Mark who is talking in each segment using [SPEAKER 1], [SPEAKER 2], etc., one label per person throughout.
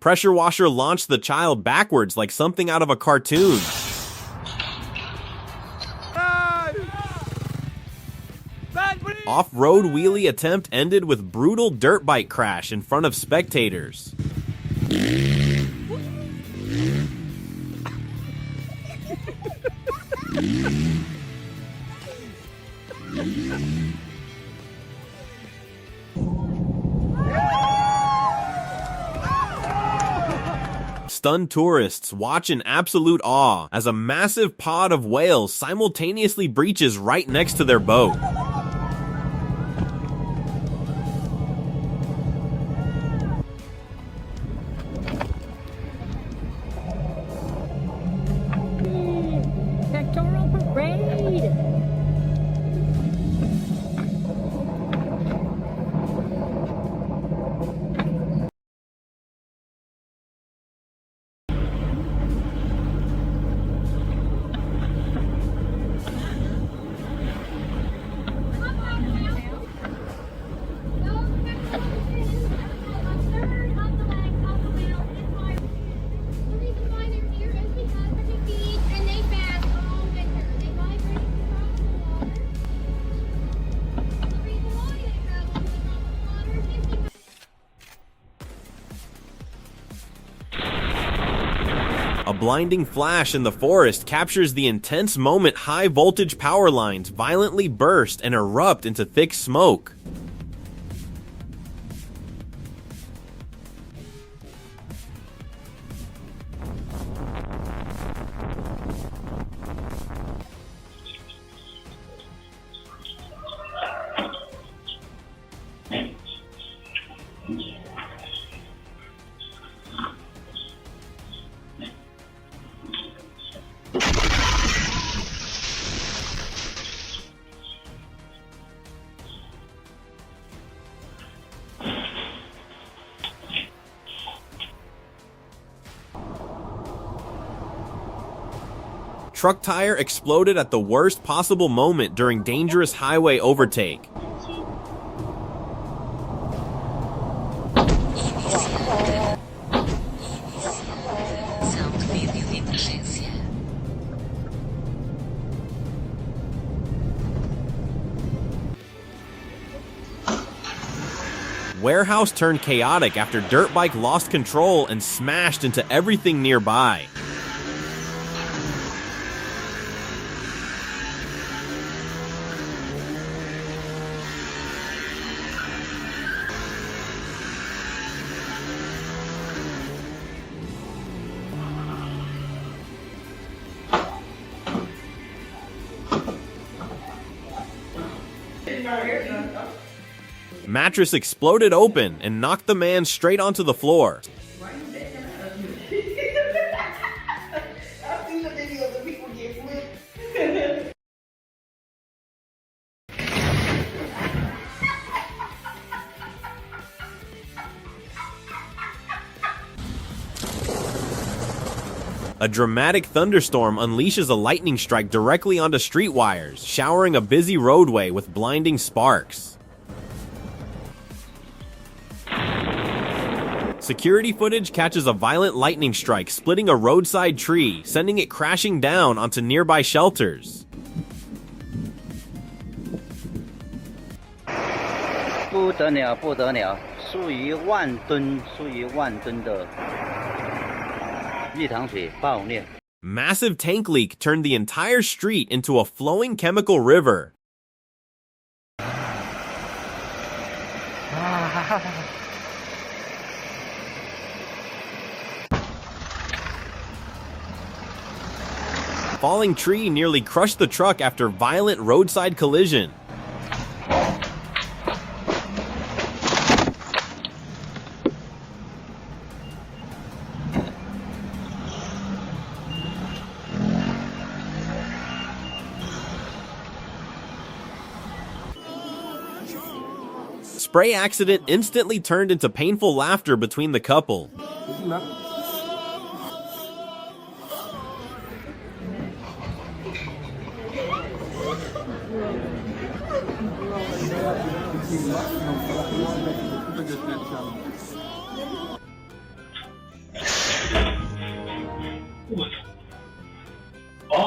[SPEAKER 1] Pressure washer launched the child backwards like something out of a cartoon. Off-road wheelie attempt ended with brutal dirt bike crash in front of spectators. Stunned tourists watch in absolute awe as a massive pod of whales simultaneously breaches right next to their boat.
[SPEAKER 2] Pectoral parade!
[SPEAKER 1] A blinding flash in the forest captures the intense moment high-voltage power lines violently burst and erupt into thick smoke. Truck tire exploded at the worst possible moment during dangerous highway overtake. Warehouse turned chaotic after dirt bike lost control and smashed into everything nearby. Mattress exploded open and knocked the man straight onto the floor.
[SPEAKER 3] I've seen the videos of people get flipped.
[SPEAKER 1] A dramatic thunderstorm unleashes a lightning strike directly onto street wires, showering a busy roadway with blinding sparks. Security footage catches a violent lightning strike splitting a roadside tree, sending it crashing down onto nearby shelters.
[SPEAKER 4] 不得了，不得了，数以万吨的蜜糖水爆裂。
[SPEAKER 1] Massive tank leak turned the entire street into a flowing chemical river. Falling tree nearly crushed the truck after violent roadside collision. Spray accident instantly turned into painful laughter between the couple.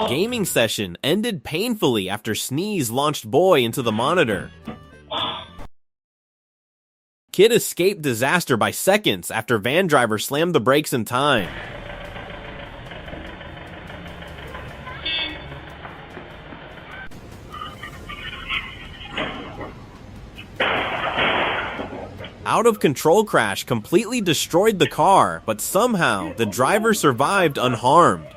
[SPEAKER 1] Gaming session ended painfully after sneeze launched boy into the monitor. Kid escaped disaster by seconds after van driver slammed the brakes in time. Out of control crash completely destroyed the car, but somehow the driver survived unharmed.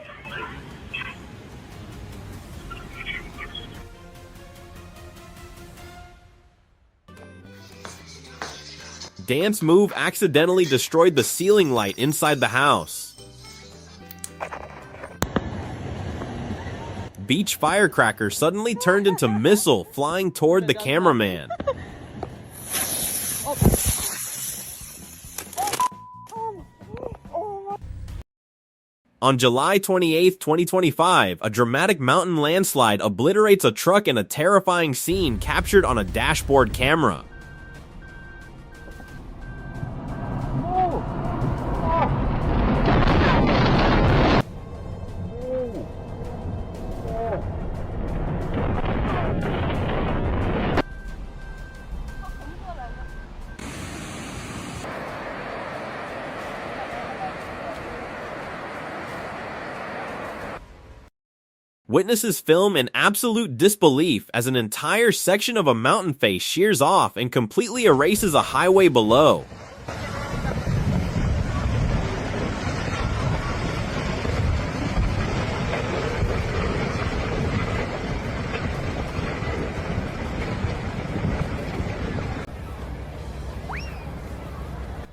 [SPEAKER 1] Dance move accidentally destroyed the ceiling light inside the house. Beach firecracker suddenly turned into missile flying toward the cameraman. On July 28, 2025, a dramatic mountain landslide obliterates a truck in a terrifying scene captured on a dashboard camera. Witnesses film in absolute disbelief as an entire section of a mountain face shears off and completely erases a highway below.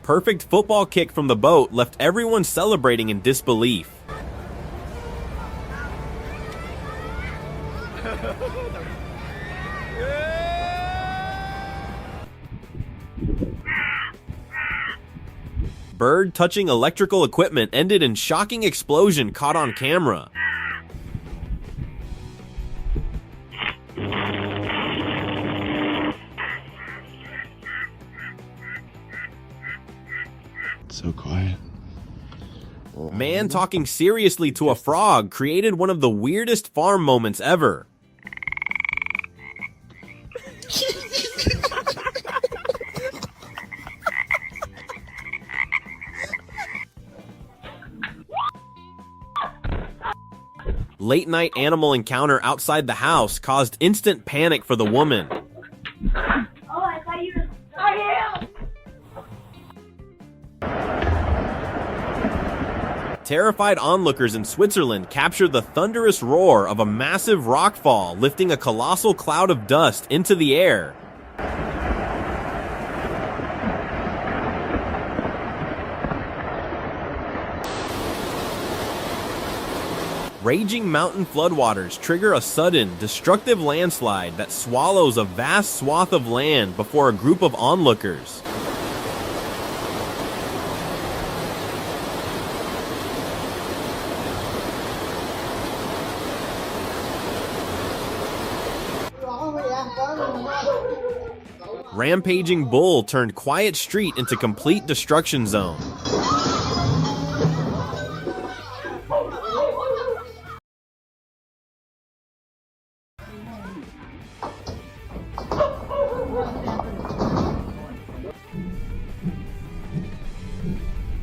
[SPEAKER 1] Perfect football kick from the boat left everyone celebrating in disbelief. Bird touching electrical equipment ended in shocking explosion caught on camera.
[SPEAKER 2] So quiet.
[SPEAKER 1] Man talking seriously to a frog created one of the weirdest farm moments ever. Late night animal encounter outside the house caused instant panic for the woman.
[SPEAKER 3] Oh, I thought you were... I am!
[SPEAKER 1] Terrified onlookers in Switzerland captured the thunderous roar of a massive rockfall lifting a colossal cloud of dust into the air. Raging mountain floodwaters trigger a sudden, destructive landslide that swallows a vast swath of land before a group of onlookers. Rampaging bull turned quiet street into complete destruction zone.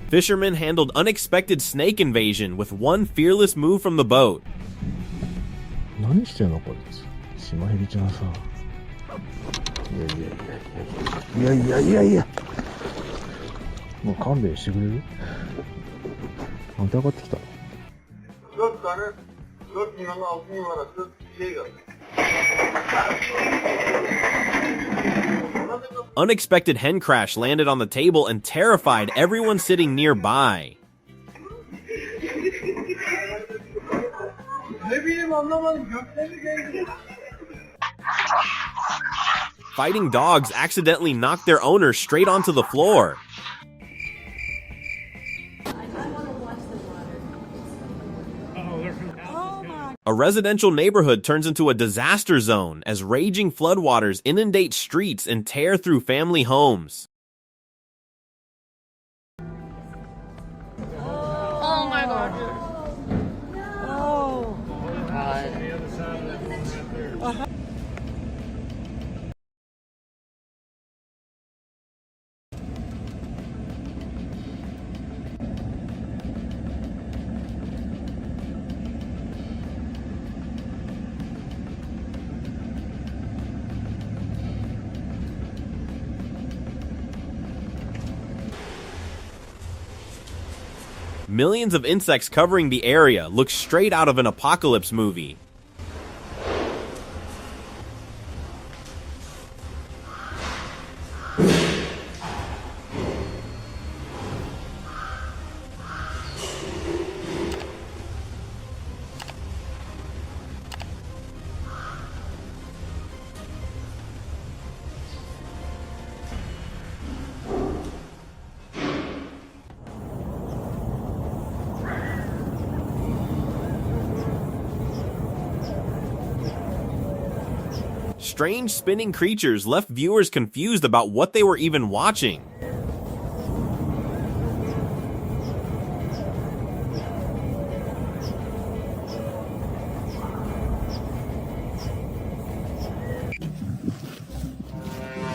[SPEAKER 1] Fishermen handled unexpected snake invasion with one fearless move from the boat.
[SPEAKER 2] 何してんのこいつ。シマヘビちゃんさ。いや。もう勘弁してくれる？なんで上がってきたの？
[SPEAKER 1] Unexpected hen crash landed on the table and terrified everyone sitting nearby. Fighting dogs accidentally knocked their owner straight onto the floor. A residential neighborhood turns into a disaster zone as raging floodwaters inundate streets and tear through family homes.
[SPEAKER 5] Oh my god. Oh.
[SPEAKER 1] Millions of insects covering the area look straight out of an apocalypse movie. Strange spinning creatures left viewers confused about what they were even watching.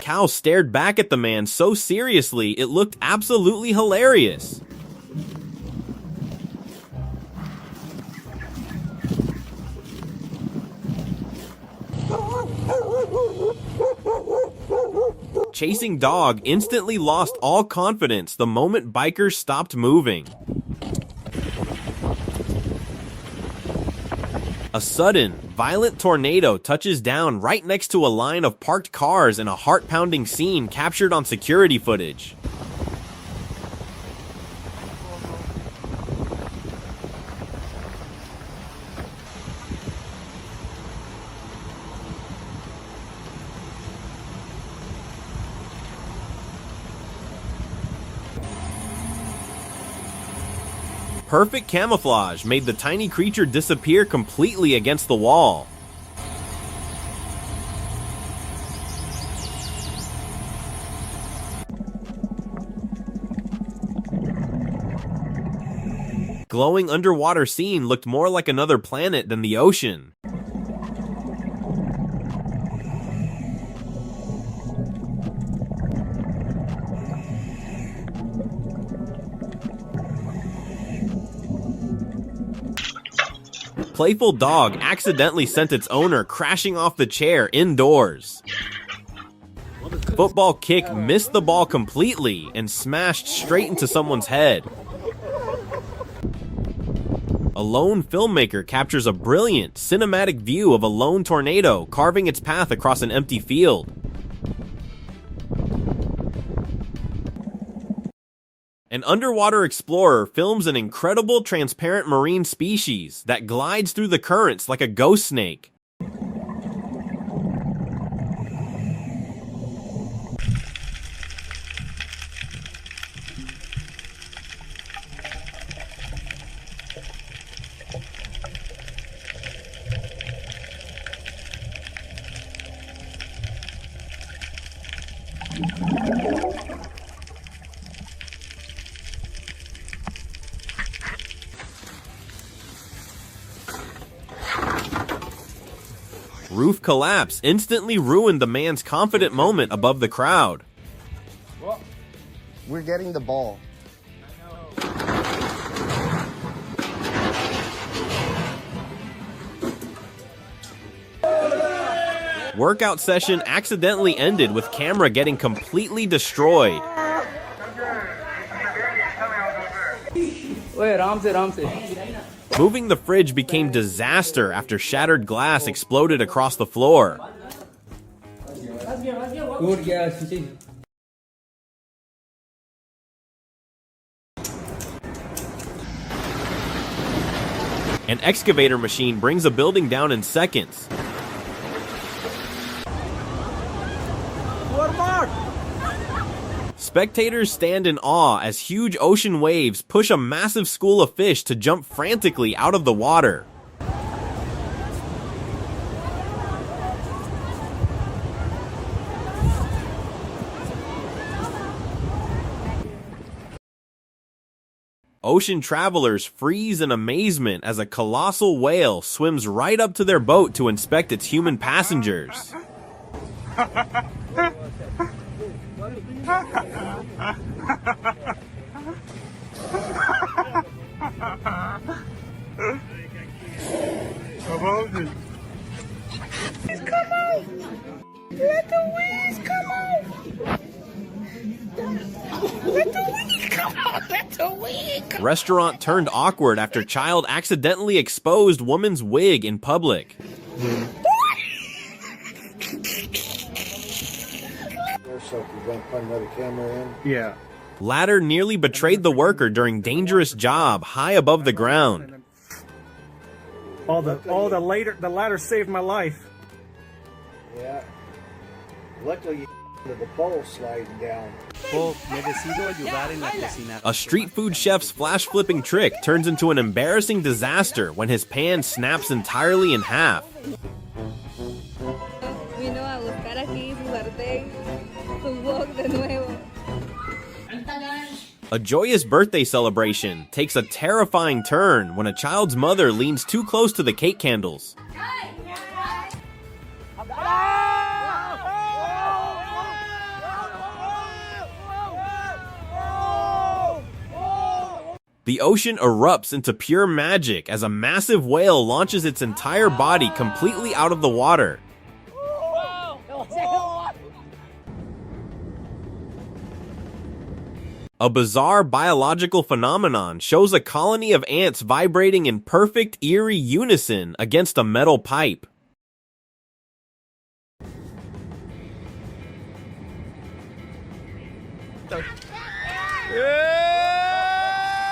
[SPEAKER 1] Cal stared back at the man so seriously it looked absolutely hilarious. Chasing dog instantly lost all confidence the moment bikers stopped moving. A sudden, violent tornado touches down right next to a line of parked cars in a heart-pounding scene captured on security footage. Perfect camouflage made the tiny creature disappear completely against the wall. Glowing underwater scene looked more like another planet than the ocean. Playful dog accidentally sent its owner crashing off the chair indoors. Football kick missed the ball completely and smashed straight into someone's head. A lone filmmaker captures a brilliant cinematic view of a lone tornado carving its path across an empty field. An underwater explorer films an incredible transparent marine species that glides through the currents like a ghost snake. Roof collapse instantly ruined the man's confident moment above the crowd.
[SPEAKER 6] We're getting the ball.
[SPEAKER 1] Workout session accidentally ended with camera getting completely destroyed. Moving the fridge became disaster after shattered glass exploded across the floor. An excavator machine brings a building down in seconds. Spectators stand in awe as huge ocean waves push a massive school of fish to jump frantically out of the water. Ocean travelers freeze in amazement as a colossal whale swims right up to their boat to inspect its human passengers.
[SPEAKER 3] Come on! Let the wings come on! Let the wings come on! Let the wings come on!
[SPEAKER 1] Restaurant turned awkward after child accidentally exposed woman's wig in public.
[SPEAKER 2] Yeah.
[SPEAKER 1] Ladder nearly betrayed the worker during dangerous job high above the ground.
[SPEAKER 5] The ladder saved my life.
[SPEAKER 2] Yeah. Luckily, the bowl sliding down.
[SPEAKER 1] A street food chef's flash flipping trick turns into an embarrassing disaster when his pan snaps entirely in half.
[SPEAKER 6] Vino a buscar aquí su sartén, su wok de nuevo.
[SPEAKER 1] A joyous birthday celebration takes a terrifying turn when a child's mother leans too close to the cake candles. The ocean erupts into pure magic as a massive whale launches its entire body completely out of the water. A bizarre biological phenomenon shows a colony of ants vibrating in perfect, eerie unison against a metal pipe.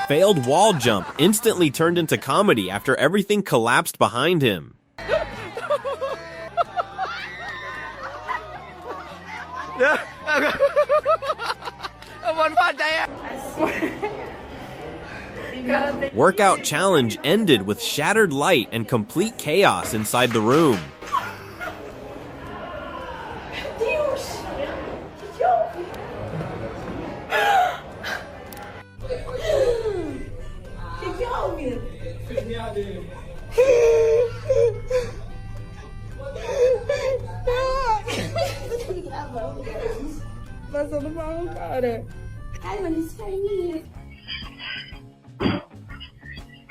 [SPEAKER 1] Failed wall jump instantly turned into comedy after everything collapsed behind him. Workout challenge ended with shattered light and complete chaos inside the room.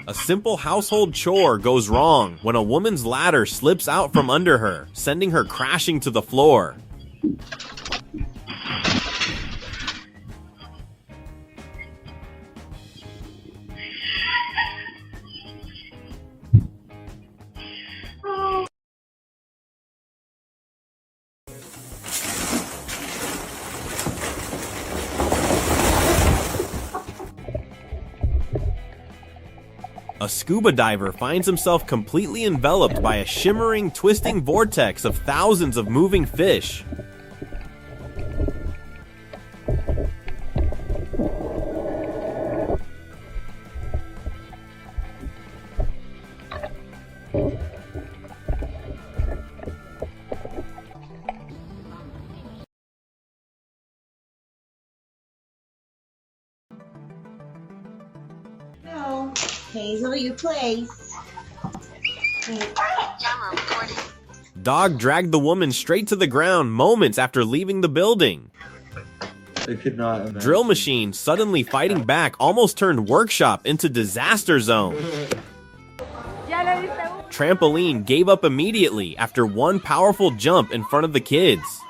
[SPEAKER 1] A simple household chore goes wrong when a woman's ladder slips out from under her, sending her crashing to the floor. A scuba diver finds himself completely enveloped by a shimmering, twisting vortex of thousands of moving fish.
[SPEAKER 3] No, Hazel, your place.
[SPEAKER 1] Dog dragged the woman straight to the ground moments after leaving the building.
[SPEAKER 2] They could not imagine.
[SPEAKER 1] Drill machine suddenly fighting back almost turned workshop into disaster zone. Trampoline gave up immediately after one powerful jump in front of the kids.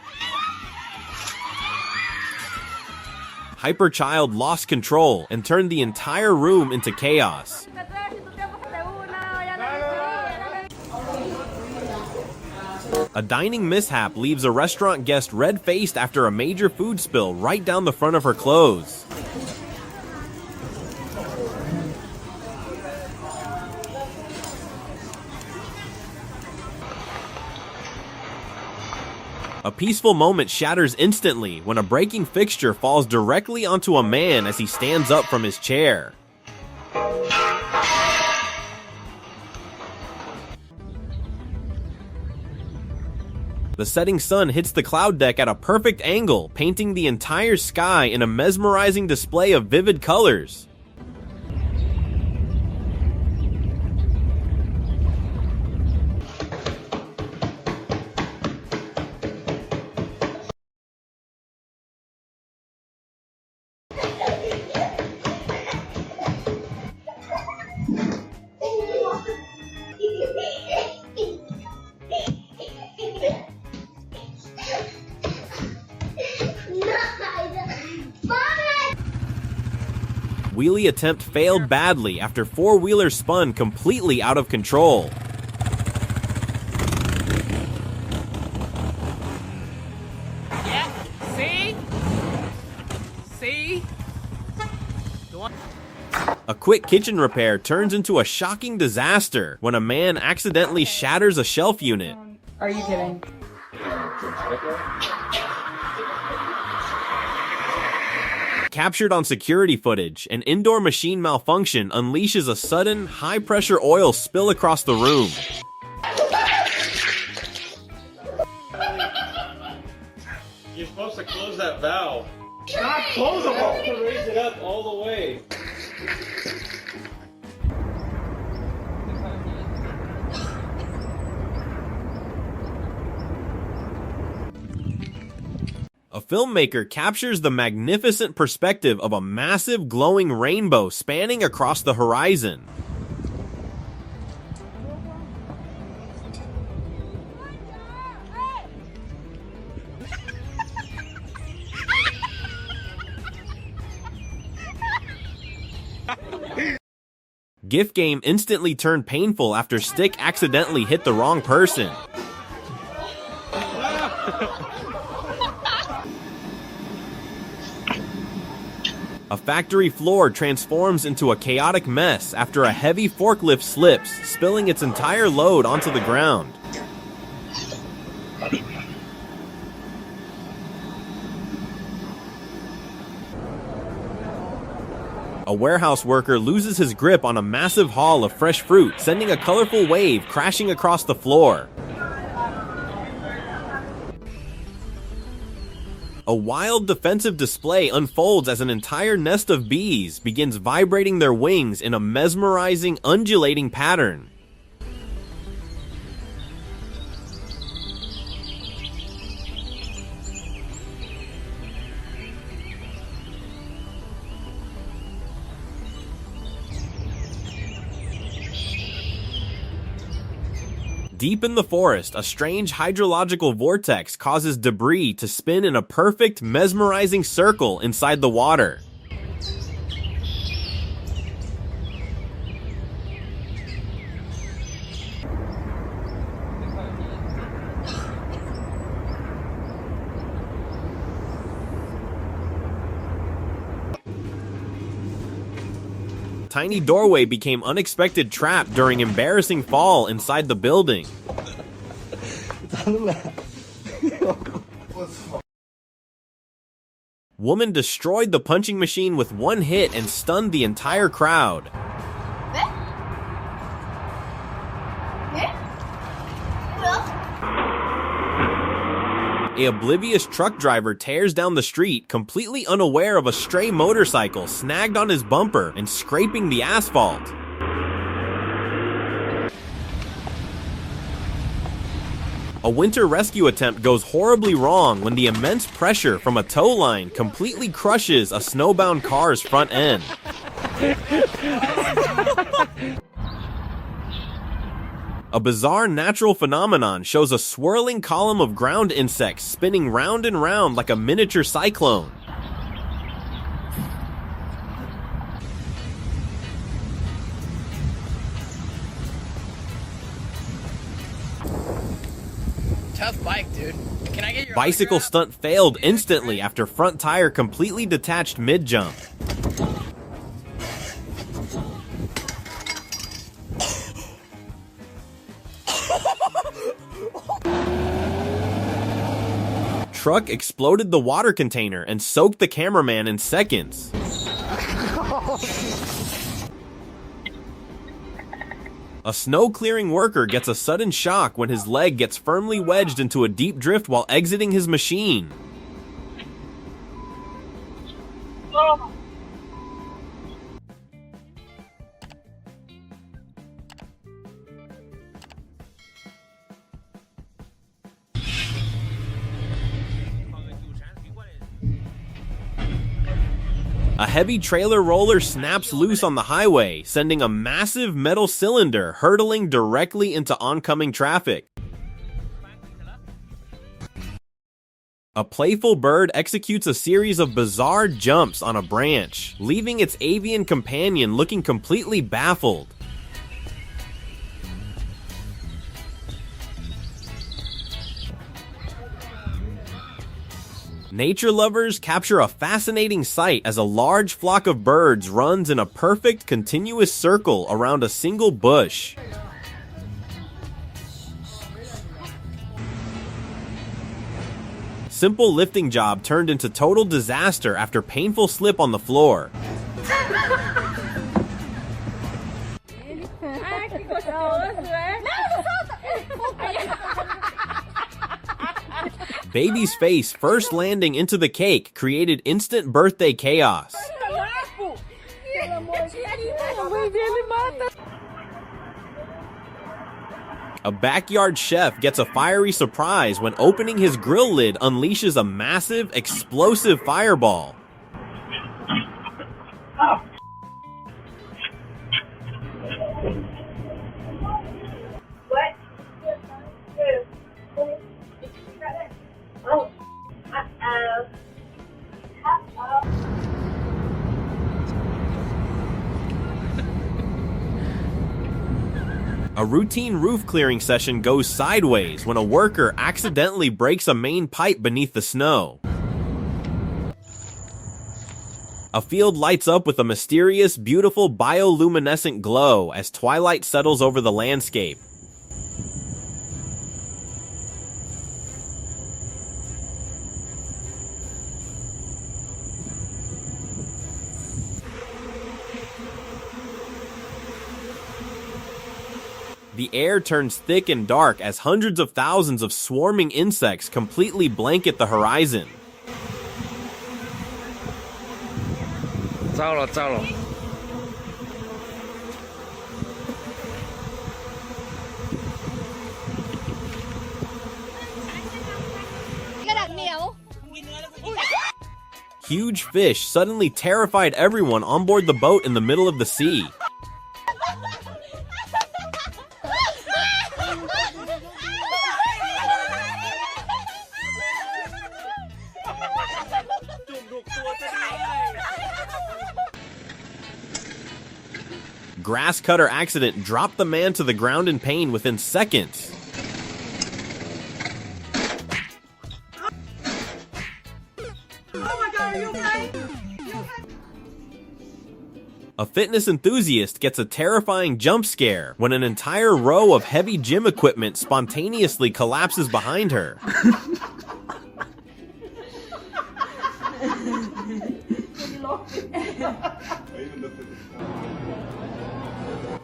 [SPEAKER 1] Hyperchild lost control and turned the entire room into chaos. A dining mishap leaves a restaurant guest red-faced after a major food spill right down the front of her clothes. A peaceful moment shatters instantly when a breaking fixture falls directly onto a man as he stands up from his chair. The setting sun hits the cloud deck at a perfect angle, painting the entire sky in a mesmerizing display of vivid colors. wheelie attempt failed badly after four-wheeler spun completely out of control. A quick kitchen repair turns into a shocking disaster when a man accidentally shatters a shelf unit.
[SPEAKER 3] Are you kidding?
[SPEAKER 1] Captured on security footage, an indoor machine malfunction unleashes a sudden, high-pressure oil spill across the room.
[SPEAKER 7] You're supposed to close that valve.
[SPEAKER 3] It's not closable.
[SPEAKER 7] To raise it up all the way.
[SPEAKER 1] A filmmaker captures the magnificent perspective of a massive glowing rainbow spanning across the horizon. GIF game instantly turned painful after stick accidentally hit the wrong person. A factory floor transforms into a chaotic mess after a heavy forklift slips, spilling its entire load onto the ground. A warehouse worker loses his grip on a massive haul of fresh fruit, sending a colorful wave crashing across the floor. A wild defensive display unfolds as an entire nest of bees begins vibrating their wings in a mesmerizing, undulating pattern. Deep in the forest, a strange hydrological vortex causes debris to spin in a perfect, mesmerizing circle inside the water. Tiny doorway became unexpected trap during embarrassing fall inside the building. Woman destroyed the punching machine with one hit and stunned the entire crowd. A oblivious truck driver tears down the street, completely unaware of a stray motorcycle snagged on his bumper and scraping the asphalt. A winter rescue attempt goes horribly wrong when the immense pressure from a tow line completely crushes a snowbound car's front end. A bizarre natural phenomenon shows a swirling column of ground insects spinning round and round like a miniature cyclone.
[SPEAKER 8] Tough bike, dude. Can I get your
[SPEAKER 1] Bicycle
[SPEAKER 8] autograph?
[SPEAKER 1] stunt failed instantly after front tire completely detached mid-jump. Truck exploded the water container and soaked the cameraman in seconds. A snow-clearing worker gets a sudden shock when his leg gets firmly wedged into a deep drift while exiting his machine. A heavy trailer roller snaps loose on the highway, sending a massive metal cylinder hurtling directly into oncoming traffic. A playful bird executes a series of bizarre jumps on a branch, leaving its avian companion looking completely baffled. Nature lovers capture a fascinating sight as a large flock of birds runs in a perfect continuous circle around a single bush. Simple lifting job turned into total disaster after painful slip on the floor. Baby's face first landing into the cake created instant birthday chaos. A backyard chef gets a fiery surprise when opening his grill lid unleashes a massive, explosive fireball. A routine roof clearing session goes sideways when a worker accidentally breaks a main pipe beneath the snow. A field lights up with a mysterious, beautiful bioluminescent glow as twilight settles over the landscape. The air turns thick and dark as hundreds of thousands of swarming insects completely blanket the horizon.
[SPEAKER 4] 糟了糟了。
[SPEAKER 1] Huge fish suddenly terrified everyone on board the boat in the middle of the sea. Grass cutter accident dropped the man to the ground in pain within seconds. A fitness enthusiast gets a terrifying jump scare when an entire row of heavy gym equipment spontaneously collapses behind her.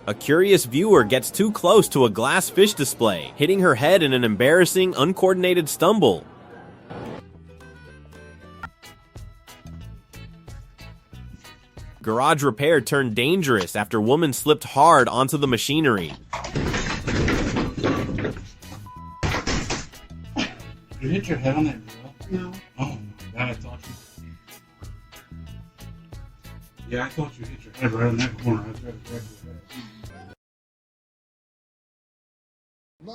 [SPEAKER 1] A curious viewer gets too close to a glass fish display, hitting her head in an embarrassing, uncoordinated stumble. Garage repair turned dangerous after woman slipped hard onto the machinery.
[SPEAKER 9] You hit your head on that grill? No. Oh my god, I thought you... Yeah, I thought you hit your head right on that corner. I tried to grab your head.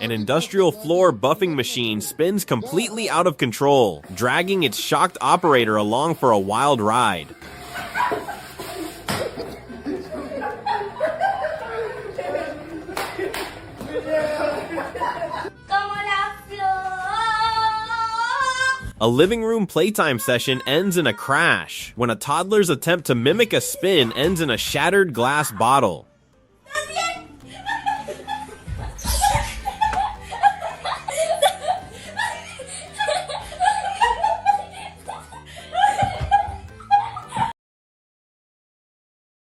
[SPEAKER 1] An industrial floor buffing machine spins completely out of control, dragging its shocked operator along for a wild ride. A living room playtime session ends in a crash when a toddler's attempt to mimic a spin ends in a shattered glass bottle.